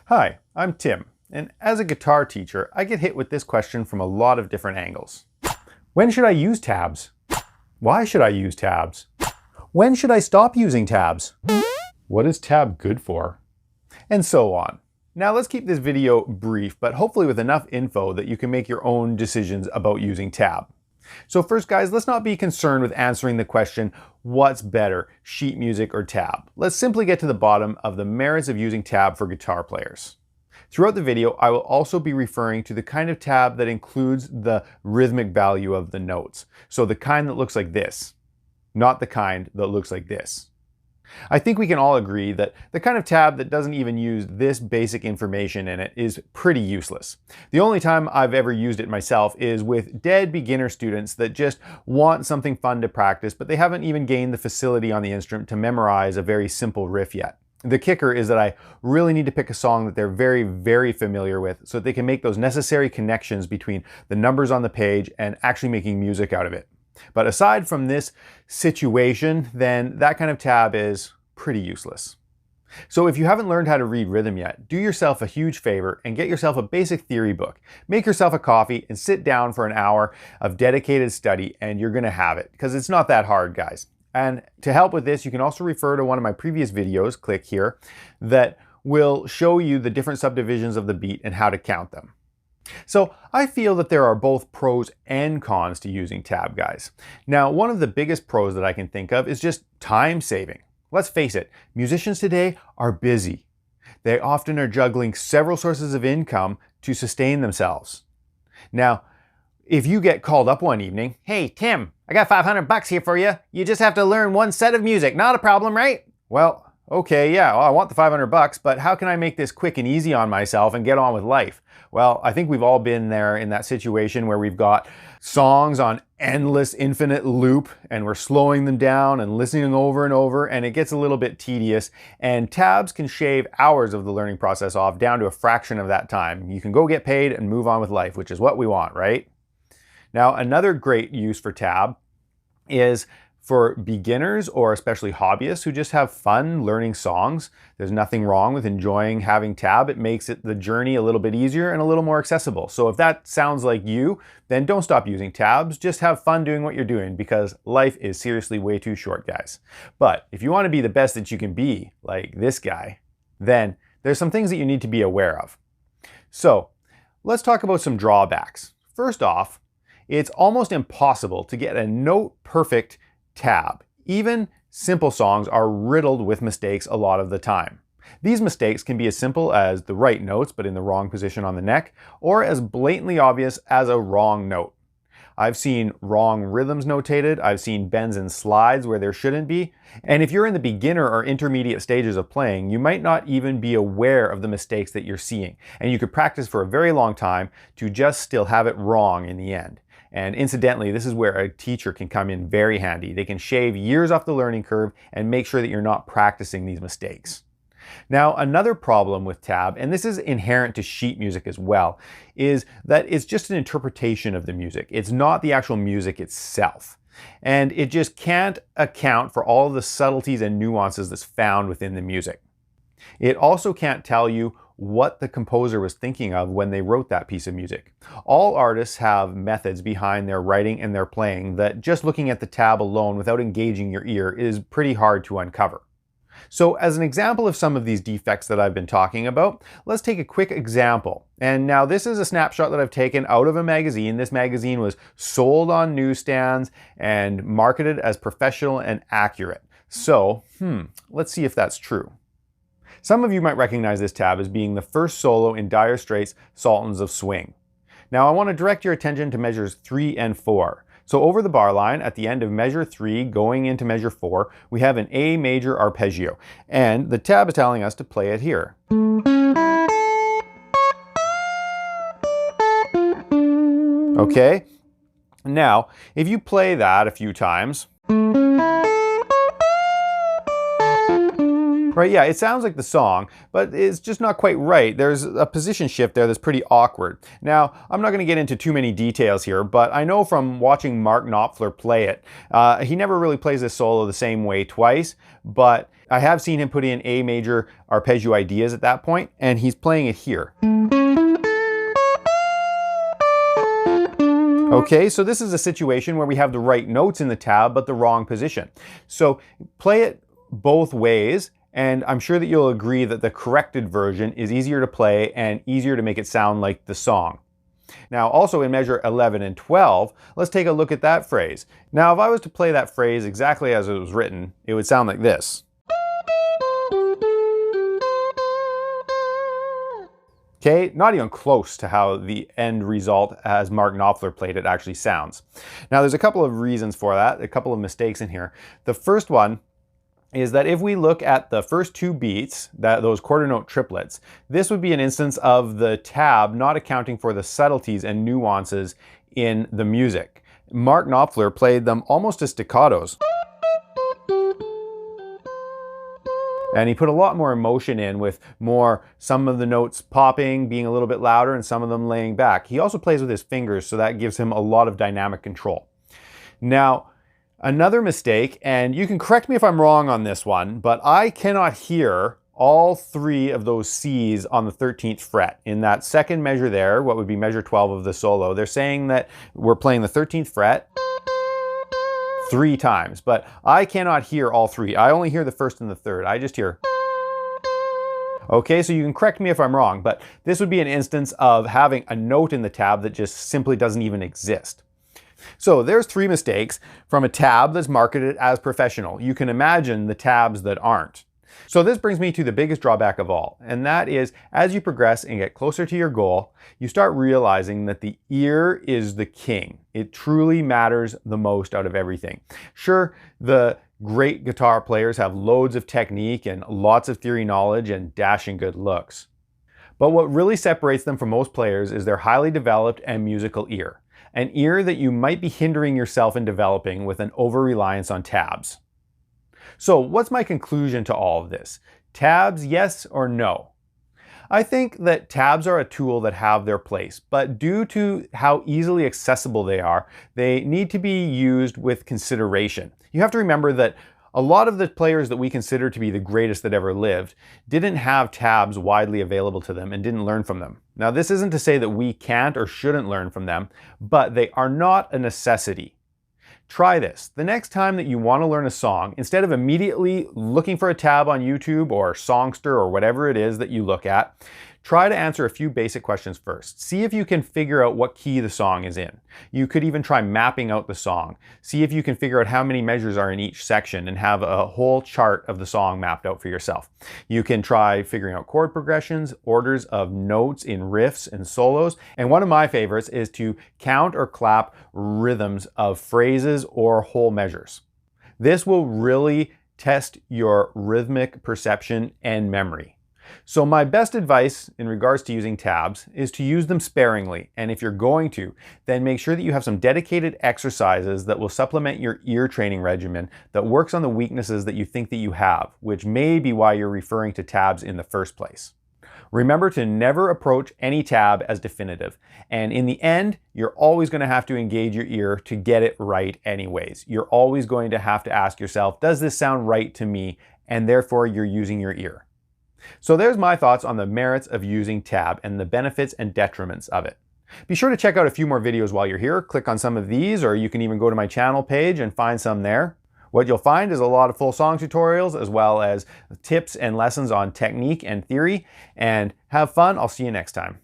Hi, I'm Tim, and as a guitar teacher, I get hit with this question from a lot of different angles. When should I use tabs? Why should I use tabs? When should I stop using tabs? What is tab good for? And so on. Now let's keep this video brief, but hopefully with enough info that you can make your own decisions about using tab. So first guys, let's not be concerned with answering the question, what's better, sheet music or tab? Let's simply get to the bottom of the merits of using tab for guitar players. Throughout the video, I will also be referring to the kind of tab that includes the rhythmic value of the notes. So the kind that looks like this, not the kind that looks like this. I think we can all agree that the kind of tab that doesn't even use this basic information in it is pretty useless. The only time I've ever used it myself is with dead beginner students that just want something fun to practice, but they haven't even gained the facility on the instrument to memorize a very simple riff yet. The kicker is that I really need to pick a song that they're very, very familiar with so that they can make those necessary connections between the numbers on the page and actually making music out of it. But aside from this situation, then that kind of tab is pretty useless. So if you haven't learned how to read rhythm yet, do yourself a huge favor and get yourself a basic theory book. Make yourself a coffee and sit down for an hour of dedicated study and you're gonna have it, because it's not that hard, guys. And to help with this, you can also refer to one of my previous videos, click here, that will show you the different subdivisions of the beat and how to count them. So I feel that there are both pros and cons to using tab, guys. Now, one of the biggest pros that I can think of is just time saving. Let's face it, musicians today are busy. They often are juggling several sources of income to sustain themselves. Now, if you get called up one evening, hey Tim, I got $500 here for you. You just have to learn one set of music. Not a problem, right? Well, okay, yeah, well, I want the $500, but how can I make this quick and easy on myself and get on with life? Well, I think we've all been there in that situation where we've got songs on endless, infinite loop, and we're slowing them down and listening over and over, and it gets a little bit tedious, and tabs can shave hours of the learning process off down to a fraction of that time. You can go get paid and move on with life, which is what we want, right? Now, another great use for tab is for beginners or especially hobbyists who just have fun learning songs. There's nothing wrong with enjoying having tab. It makes the journey a little bit easier and a little more accessible. So if that sounds like you, then don't stop using tabs. Just have fun doing what you're doing, because life is seriously way too short, guys. But if you want to be the best that you can be, like this guy, then there's some things that you need to be aware of. So let's talk about some drawbacks. First off, it's almost impossible to get a note perfect tab. Even simple songs are riddled with mistakes a lot of the time. These mistakes can be as simple as the right notes but in the wrong position on the neck, or as blatantly obvious as a wrong note. I've seen wrong rhythms notated, I've seen bends and slides where there shouldn't be, and if you're in the beginner or intermediate stages of playing, you might not even be aware of the mistakes that you're seeing, and you could practice for a very long time to just still have it wrong in the end. And incidentally, this is where a teacher can come in very handy. They can shave years off the learning curve and make sure that you're not practicing these mistakes. Now, another problem with tab, and this is inherent to sheet music as well, is that it's just an interpretation of the music. It's not the actual music itself. And it just can't account for all of the subtleties and nuances that's found within the music. It also can't tell you what the composer was thinking of when they wrote that piece of music. All artists have methods behind their writing and their playing that just looking at the tab alone without engaging your ear is pretty hard to uncover. So as an example of some of these defects that I've been talking about, let's take a quick example. And now this is a snapshot that I've taken out of a magazine. This magazine was sold on newsstands and marketed as professional and accurate. So, let's see if that's true. Some of you might recognize this tab as being the first solo in Dire Straits' Sultans of Swing. Now I want to direct your attention to measures 3 and 4. So over the bar line, at the end of measure 3 going into measure 4, we have an A major arpeggio, and the tab is telling us to play it here. Okay? Now, if you play that a few times, Right, yeah, it sounds like the song, but it's just not quite right. There's a position shift there that's pretty awkward. Now, I'm not going to get into too many details here, but I know from watching Mark Knopfler play it, he never really plays this solo the same way twice, but I have seen him put in A major arpeggio ideas at that point, and he's playing it here. Okay, so this is a situation where we have the right notes in the tab, but the wrong position. So play it both ways, and I'm sure that you'll agree that the corrected version is easier to play and easier to make it sound like the song. Now, also in measure 11 and 12, let's take a look at that phrase. Now, if I was to play that phrase exactly as it was written, it would sound like this. Okay, not even close to how the end result as Mark Knopfler played it actually sounds. Now there's a couple of reasons for that, a couple of mistakes in here. The first one is that if we look at the first two beats, those quarter note triplets, this would be an instance of the tab not accounting for the subtleties and nuances in the music. Mark Knopfler played them almost as staccatos. And he put a lot more emotion in with some of the notes popping, being a little bit louder, and some of them laying back. He also plays with his fingers, so that gives him a lot of dynamic control. Now, another mistake, and you can correct me if I'm wrong on this one, but I cannot hear all three of those C's on the 13th fret. In that second measure there, what would be measure 12 of the solo, they're saying that we're playing the 13th fret 3 times, but I cannot hear all 3. I only hear the first and the third. I just hear. Okay, so you can correct me if I'm wrong, but this would be an instance of having a note in the tab that just simply doesn't even exist. So there's 3 mistakes from a tab that's marketed as professional. You can imagine the tabs that aren't. So this brings me to the biggest drawback of all, and that is as you progress and get closer to your goal, you start realizing that the ear is the king. It truly matters the most out of everything. Sure, the great guitar players have loads of technique and lots of theory knowledge and dashing good looks. But what really separates them from most players is their highly developed and musical ear. An ear that you might be hindering yourself in developing with an over-reliance on tabs. So what's my conclusion to all of this? Tabs, yes or no? I think that tabs are a tool that have their place, but due to how easily accessible they are, they need to be used with consideration. You have to remember that a lot of the players that we consider to be the greatest that ever lived didn't have tabs widely available to them and didn't learn from them. Now, this isn't to say that we can't or shouldn't learn from them, but they are not a necessity. Try this. The next time that you want to learn a song, instead of immediately looking for a tab on YouTube or Songster or whatever it is that you look at, try to answer a few basic questions first. See if you can figure out what key the song is in. You could even try mapping out the song. See if you can figure out how many measures are in each section and have a whole chart of the song mapped out for yourself. You can try figuring out chord progressions, orders of notes in riffs and solos, and one of my favorites is to count or clap rhythms of phrases or whole measures. This will really test your rhythmic perception and memory. So my best advice in regards to using tabs is to use them sparingly, and if you're going to, then make sure that you have some dedicated exercises that will supplement your ear training regimen that works on the weaknesses that you think that you have, which may be why you're referring to tabs in the first place. Remember to never approach any tab as definitive, and in the end, you're always going to have to engage your ear to get it right anyways. You're always going to have to ask yourself, does this sound right to me? And therefore you're using your ear. So there's my thoughts on the merits of using tab and the benefits and detriments of it. Be sure to check out a few more videos while you're here. Click on some of these, or you can even go to my channel page and find some there. What you'll find is a lot of full song tutorials as well as tips and lessons on technique and theory. And have fun. I'll see you next time.